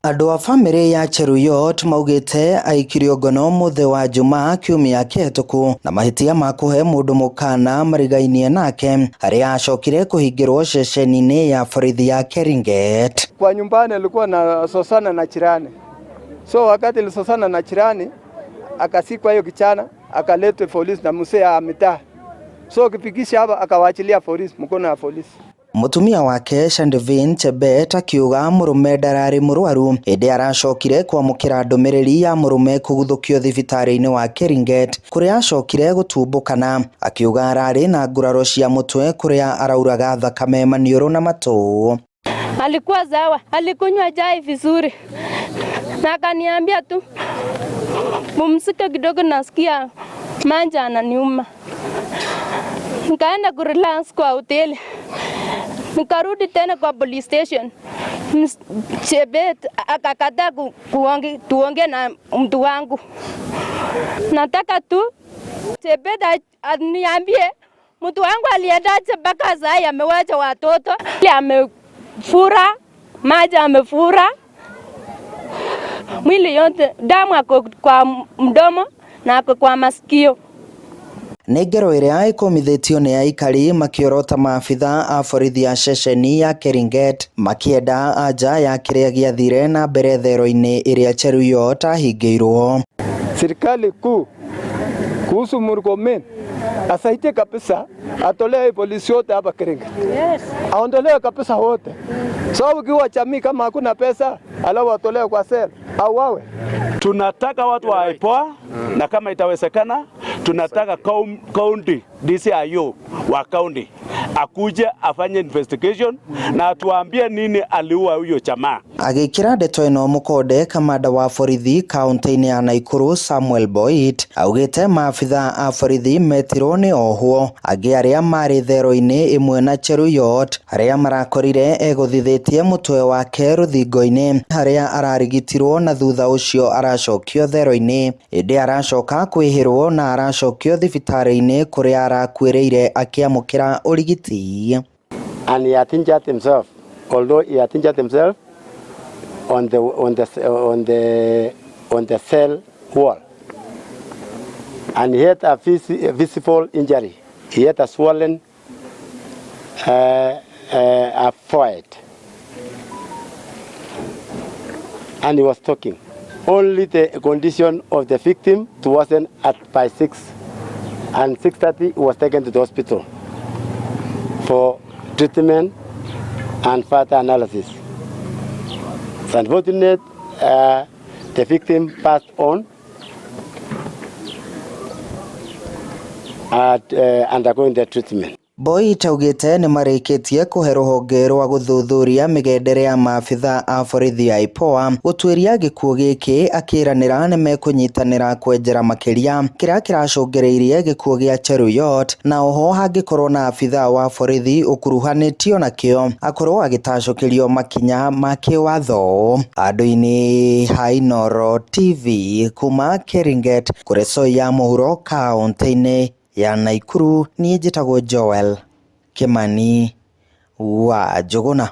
Andũ a bamĩrĩ ya Cheruyot maugĩte aikirio ngono mũthĩ wa Jumaa kiumia kĩhĩtũku na mahĩtia ma kũhe mũndũ mũkana marigainie nake harĩa acokire kũhingĩrwo ceceni-inĩ ya borithi ya Keringet. Kwa nyumbani alikuwa na sosana na jirani. So wakati alisosana na jirani akasikwa hiyo kichana akaletwa polisi na mzee ya mitaa. So kifikisha hapa akawachilia polisi mkono wa polisi. Mutumia wake Shandivin Chebet akiuga murume ndarari murwaru indi aracokire kwamukira ndumiriri ya murume kuguthukio thibitarĩ-inĩ wa Keringet kuria acokire gutumbũkana akiuga arari na nguraro cia mutwe kuria arauraga thakame maniũrũ na matũ. Alikuwa sawa, alikunywa chai vizuri na akaniambia tu mumsike kidogo, nasikia manja ananiuma. Nikaenda kurelax kwa hoteli. Nikarudi tena kwa police station. Chebet akakataa tuongee na mtu wangu. Nataka tu Chebet aniambie mtu wangu aliendaje mpaka sasa amewacha watoto. Amefura, maji amefura. Mwili yote, damu ako kwa mdomo na ako kwa masikio. Nĩ ngero ĩrĩa ĩkomithĩtio nĩ aikari makĩorota maabitha a borithi ya ceceni ya Keringet makĩenda anja ya kĩrĩa gĩathire na mbere thero-inĩ ĩrĩa Cheruyot ahingĩirwo. Serikali kuu kuhusu Murkomen asaidie kabisa, atolee polisi wote hapa Keringet. Yes. Aondolewe kabisa wote. Sababu kiwa jamii kama hakuna pesa alafu atolewe kwa sel au wawe. Tunataka watu wa IPOA na kama itawezekana tunataka county DCIO wa county akuje afanye investigation na atuambie nini aliua huyo jamaa. Agĩkĩra ndeto ĩno mũkonde kamanda wa borithi kaunti-inĩ ya Naikuru Samuel Boit augĩte maabitha a borithi metirwo nĩ ohwo angĩ arĩa marĩ thero-inĩ ĩmwe na Cheruyot arĩa marakorire egũthithĩtie mũtwe wake rũthingo-inĩ harĩa ararigitirwo na thutha ũcio aracokio thero-inĩ ĩndĩ aracoka kwĩhĩrwo na aracokio thibitarĩ-inĩ kũrĩa arakuĩrĩire akĩamũkĩra ũrigiti. And he had injured himself, although he had injured himself on the cell wall, and he had a visible injury. He had a swollen forehead, and he was talking. Only the condition of the victim wasn't by 6, and 6:30 he was taken to the hospital for treatment and further analysis. It's unfortunate the victim passed on at undergoing the treatment. Boit augĩte nĩ marĩkĩtie kũhe rũhonge rwa gũthuthuria mĩgendere ya maabitha a borithi ya IPOA gũtuĩria gĩkuũ gĩkĩ akĩranĩra nĩ mekũnyitanĩra kwenjera makĩria kĩrĩa kĩracũngĩrĩirie gĩkuũ gĩa Cheruyot na oho hangĩkorwo na abitha wa borithi ũkuruhanĩtio nakĩo akorwo agĩtacũkĩrio makinya ma kĩwatho. Handũ-inĩ ha Inooro TV kuma Keringet kũrĩ Soi ya mũhuro kaunti-inĩ ya Naikuru, niĩ njĩtagwo Joel Kimani wa Njũgũna.